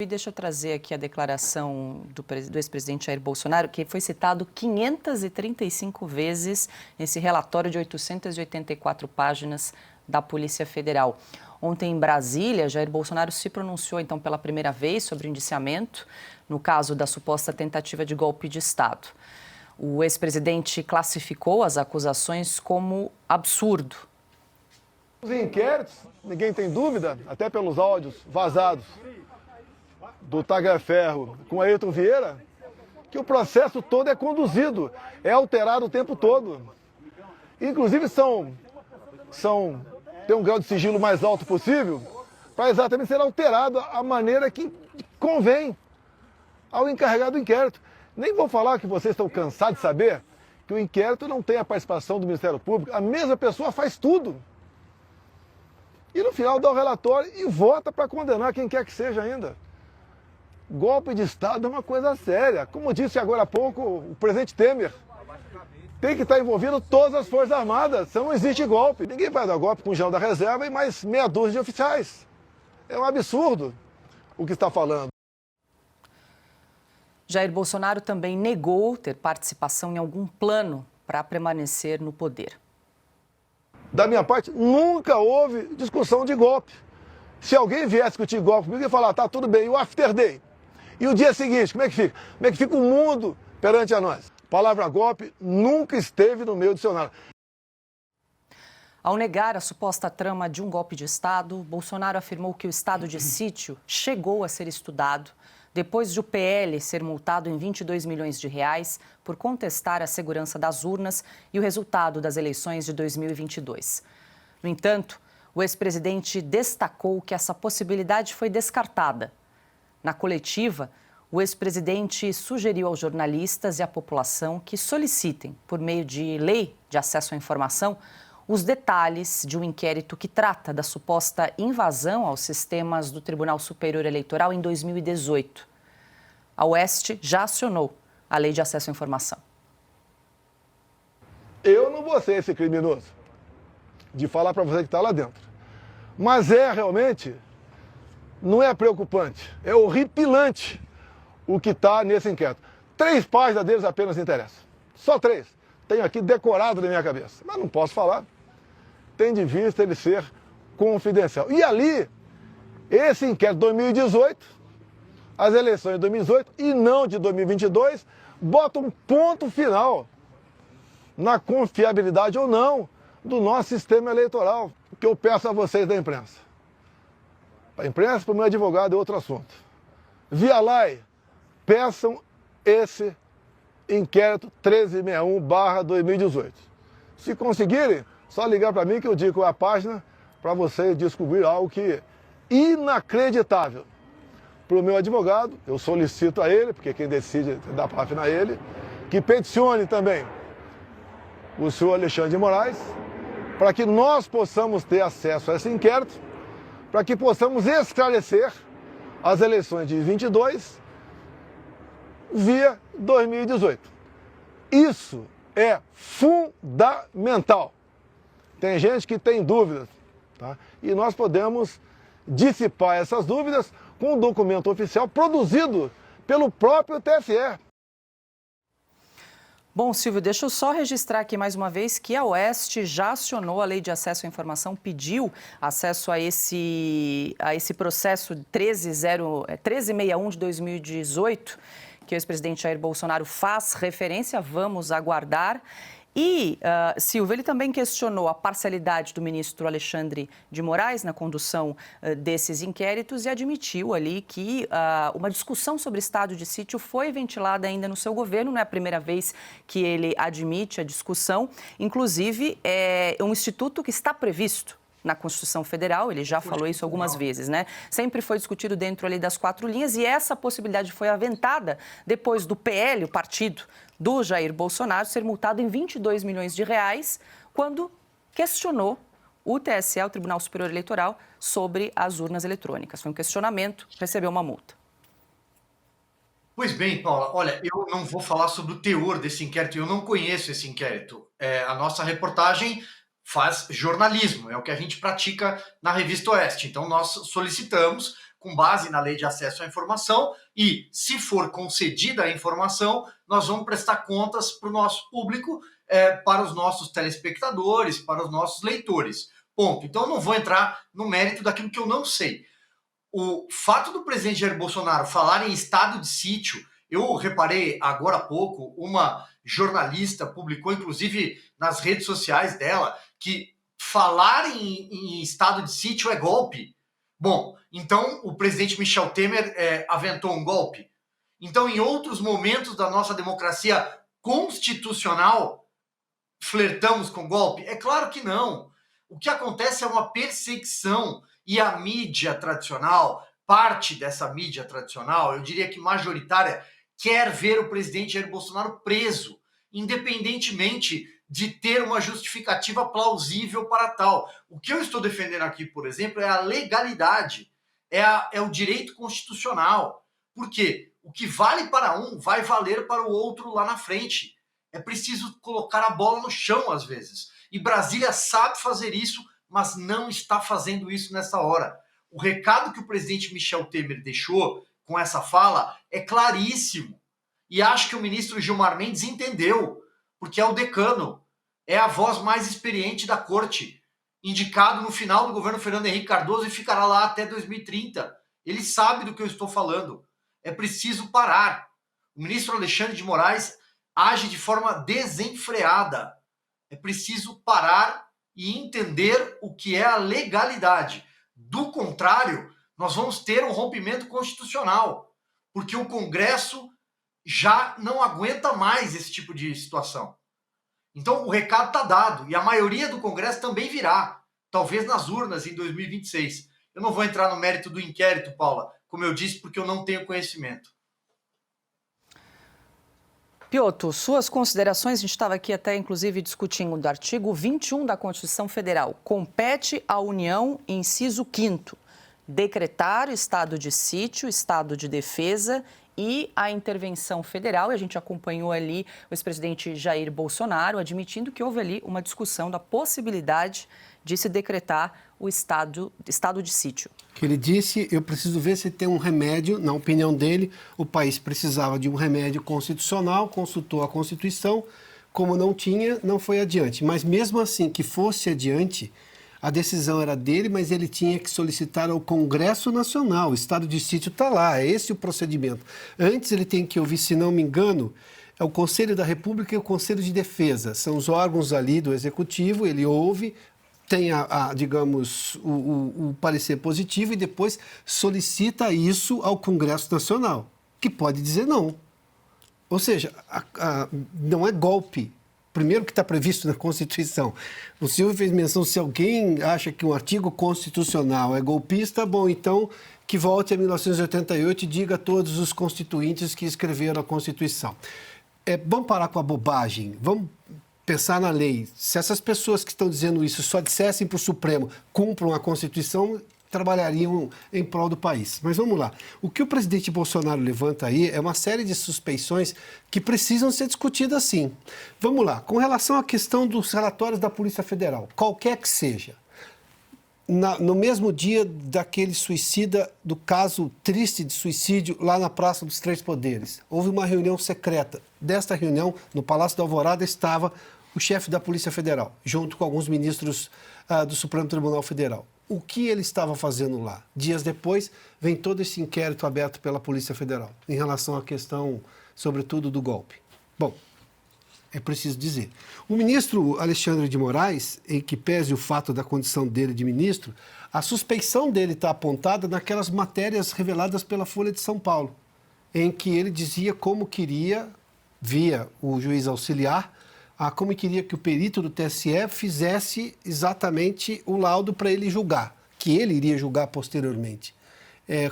E deixa eu trazer aqui a declaração do ex-presidente Jair Bolsonaro, que foi citado 535 vezes nesse relatório de 884 páginas da Polícia Federal. Ontem, em Brasília, Jair Bolsonaro se pronunciou, então, pela primeira vez sobre o indiciamento, no caso da suposta tentativa de golpe de Estado. O ex-presidente classificou as acusações como absurdo. Os inquéritos, ninguém tem dúvida, até pelos áudios vazados do Tagliaferro com Ayrton Vieira, que o processo todo é conduzido, é alterado o tempo todo. Inclusive tem um grau de sigilo mais alto possível para exatamente ser alterado a maneira que convém ao encarregado do inquérito. Nem vou falar que vocês estão cansados de saber que o inquérito não tem a participação do Ministério Público, a mesma pessoa faz tudo. E no final dá o relatório e vota para condenar quem quer que seja ainda. Golpe de Estado é uma coisa séria. Como disse agora há pouco o presidente Temer, tem que estar envolvido todas as Forças Armadas, senão não existe golpe. Ninguém vai dar golpe com o general da reserva e mais meia dúzia de oficiais. É um absurdo o que está falando. Jair Bolsonaro também negou ter participação em algum plano para permanecer no poder. Da minha parte, nunca houve discussão de golpe. Se alguém viesse discutir golpe comigo, eu ia falar, tá, tudo bem, e o after day? E o dia seguinte, como é que fica? Como é que fica o mundo perante a nós? A palavra golpe nunca esteve no meu dicionário. Ao negar a suposta trama de um golpe de Estado, Bolsonaro afirmou que o estado de sítio chegou a ser estudado depois de o PL ser multado em 22 milhões de reais por contestar a segurança das urnas e o resultado das eleições de 2022. No entanto, o ex-presidente destacou que essa possibilidade foi descartada. Na coletiva, o ex-presidente sugeriu aos jornalistas e à população que solicitem, por meio de lei de acesso à informação, os detalhes de um inquérito que trata da suposta invasão aos sistemas do Tribunal Superior Eleitoral em 2018. A Oeste já acionou a lei de acesso à informação. Eu não vou ser esse criminoso de falar para você que está lá dentro. Mas realmente, não é preocupante, é horripilante o que está nesse inquérito. 3 páginas deles apenas interessam. Só 3. Tenho aqui decorado na minha cabeça. Mas não posso falar. Tem de vista ele ser confidencial. E ali, esse inquérito de 2018, as eleições de 2018 e não de 2022, bota um ponto final na confiabilidade ou não do nosso sistema eleitoral. O que eu peço a vocês da imprensa. A imprensa, para o meu advogado, é outro assunto. Via lei, peçam esse inquérito 1361/2018. Se conseguirem, só ligar para mim que eu digo a página para você descobrir algo que é inacreditável. Para o meu advogado, eu solicito a ele, porque quem decide dá página a ele, que peticione também o senhor Alexandre de Moraes, para que nós possamos ter acesso a esse inquérito, para que possamos esclarecer as eleições de 22 via 2018. Isso é fundamental. Tem gente que tem dúvidas, tá? E nós podemos dissipar essas dúvidas com um documento oficial produzido pelo próprio TSE. Bom, Silvio, deixa eu só registrar aqui mais uma vez que a Oeste já acionou a Lei de Acesso à Informação, pediu acesso a esse processo 1361 de 2018, que o ex-presidente Jair Bolsonaro faz referência. Vamos aguardar. E, Silvio, ele também questionou a parcialidade do ministro Alexandre de Moraes na condução desses inquéritos e admitiu ali que uma discussão sobre estado de sítio foi ventilada ainda no seu governo. Não é a primeira vez que ele admite a discussão. Inclusive, é um instituto que está previsto na Constituição Federal, ele já falou isso algumas vezes, né? Sempre foi discutido dentro ali das 4 linhas e essa possibilidade foi aventada depois do PL, o partido do Jair Bolsonaro, ser multado em 22 milhões de reais quando questionou o TSE, o Tribunal Superior Eleitoral, sobre as urnas eletrônicas. Foi um questionamento, recebeu uma multa. Pois bem, Paula, olha, eu não vou falar sobre o teor desse inquérito, eu não conheço esse inquérito. A nossa reportagem faz jornalismo, é o que a gente pratica na Revista Oeste. Então, nós solicitamos com base na Lei de Acesso à Informação e, se for concedida a informação, nós vamos prestar contas para o nosso público, para os nossos telespectadores, para os nossos leitores. Ponto. Então, eu não vou entrar no mérito daquilo que eu não sei. O fato do presidente Jair Bolsonaro falar em estado de sítio, eu reparei agora há pouco, uma jornalista publicou, inclusive nas redes sociais dela, que falar em estado de sítio é golpe. Bom, então o presidente Michel Temer aventou um golpe. Então, em outros momentos da nossa democracia constitucional, flertamos com golpe? É claro que não. O que acontece é uma perseguição e a mídia tradicional, parte dessa mídia tradicional, eu diria que majoritária, quer ver o presidente Jair Bolsonaro preso, independentemente de ter uma justificativa plausível para tal. O que eu estou defendendo aqui, por exemplo, é a legalidade, é o direito constitucional. Por quê? O que vale para um vai valer para o outro lá na frente. É preciso colocar a bola no chão, às vezes. E Brasília sabe fazer isso, mas não está fazendo isso nessa hora. O recado que o presidente Michel Temer deixou com essa fala é claríssimo. E acho que o ministro Gilmar Mendes entendeu, porque é o decano, é a voz mais experiente da corte, indicado no final do governo Fernando Henrique Cardoso e ficará lá até 2030. Ele sabe do que eu estou falando. É preciso parar. O ministro Alexandre de Moraes age de forma desenfreada. É preciso parar e entender o que é a legalidade. Do contrário, nós vamos ter um rompimento constitucional, porque o Congresso já não aguenta mais esse tipo de situação. Então, o recado está dado, e a maioria do Congresso também virá, talvez nas urnas em 2026. Eu não vou entrar no mérito do inquérito, Paula, como eu disse, porque eu não tenho conhecimento. Piotr, suas considerações, a gente estava aqui até inclusive discutindo do artigo 21 da Constituição Federal. Compete à União, inciso 5º, decretar estado de sítio, estado de defesa e a intervenção federal. E a gente acompanhou ali o ex-presidente Jair Bolsonaro admitindo que houve ali uma discussão da possibilidade de se decretar o estado de sítio. Que ele disse, eu preciso ver se tem um remédio, na opinião dele, o país precisava de um remédio constitucional, consultou a Constituição, como não tinha, não foi adiante. Mas mesmo assim que fosse adiante, a decisão era dele, mas ele tinha que solicitar ao Congresso Nacional, o estado de sítio está lá, é esse o procedimento. Antes ele tem que ouvir, se não me engano, é o Conselho da República e o Conselho de Defesa, são os órgãos ali do Executivo, ele ouve, tem, digamos, o parecer positivo e depois solicita isso ao Congresso Nacional, que pode dizer não. Ou seja, não é golpe. Primeiro que está previsto na Constituição. O senhor fez menção, se alguém acha que um artigo constitucional é golpista, bom, então que volte a 1988 e diga a todos os constituintes que escreveram a Constituição. Vamos parar com a bobagem, vamos pensar na lei. Se essas pessoas que estão dizendo isso só dissessem para o Supremo cumpram a Constituição, trabalhariam em prol do país. Mas vamos lá. O que o presidente Bolsonaro levanta aí é uma série de suspeições que precisam ser discutidas sim. Vamos lá. Com relação à questão dos relatórios da Polícia Federal, qualquer que seja, no mesmo dia daquele suicida, do caso triste de suicídio lá na Praça dos Três Poderes, houve uma reunião secreta. Desta reunião, no Palácio da Alvorada, estava o chefe da Polícia Federal, junto com alguns ministros do Supremo Tribunal Federal. O que ele estava fazendo lá? Dias depois, vem todo esse inquérito aberto pela Polícia Federal, em relação à questão, sobretudo, do golpe. Bom, é preciso dizer. O ministro Alexandre de Moraes, em que pese o fato da condição dele de ministro, a suspeição dele está apontada naquelas matérias reveladas pela Folha de São Paulo, em que ele dizia como queria, via o juiz auxiliar, como queria que o perito do TSE fizesse exatamente o laudo para ele julgar, que ele iria julgar posteriormente.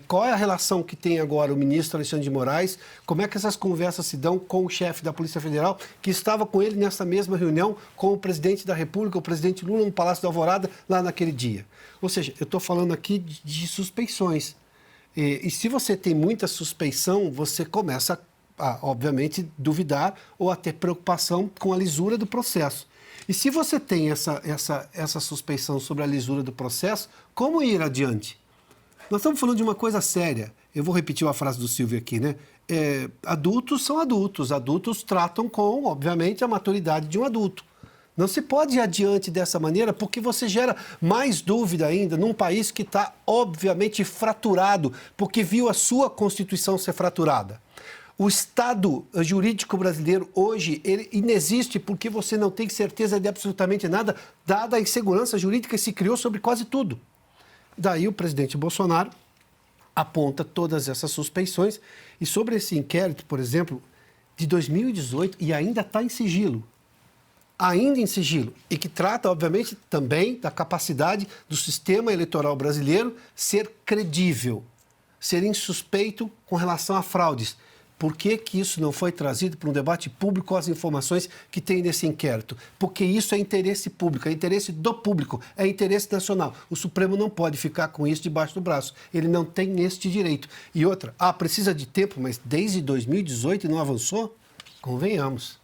Qual é a relação que tem agora o ministro Alexandre de Moraes? Como é que essas conversas se dão com o chefe da Polícia Federal, que estava com ele nessa mesma reunião com o presidente da República, o presidente Lula, no Palácio da Alvorada, lá naquele dia? Ou seja, eu estou falando aqui de suspeições. E se você tem muita suspeição, você começa obviamente, duvidar ou a ter preocupação com a lisura do processo. E se você tem essa suspeição sobre a lisura do processo, como ir adiante? Nós estamos falando de uma coisa séria. Eu vou repetir uma frase do Silvio aqui, né? Adultos são adultos. Adultos tratam com, obviamente, a maturidade de um adulto. Não se pode ir adiante dessa maneira porque você gera mais dúvida ainda num país que está, obviamente, fraturado, porque viu a sua Constituição ser fraturada. O Estado jurídico brasileiro hoje, ele inexiste porque você não tem certeza de absolutamente nada, dada a insegurança jurídica que se criou sobre quase tudo. Daí o presidente Bolsonaro aponta todas essas suspeições e sobre esse inquérito, por exemplo, de 2018, e ainda está em sigilo. Ainda em sigilo, e que trata, obviamente, também da capacidade do sistema eleitoral brasileiro ser credível, ser insuspeito com relação a fraudes. Por que que isso não foi trazido para um debate público com as informações que tem nesse inquérito? Porque isso é interesse público, é interesse do público, é interesse nacional. O Supremo não pode ficar com isso debaixo do braço. Ele não tem este direito. E outra, precisa de tempo, mas desde 2018 não avançou? Convenhamos.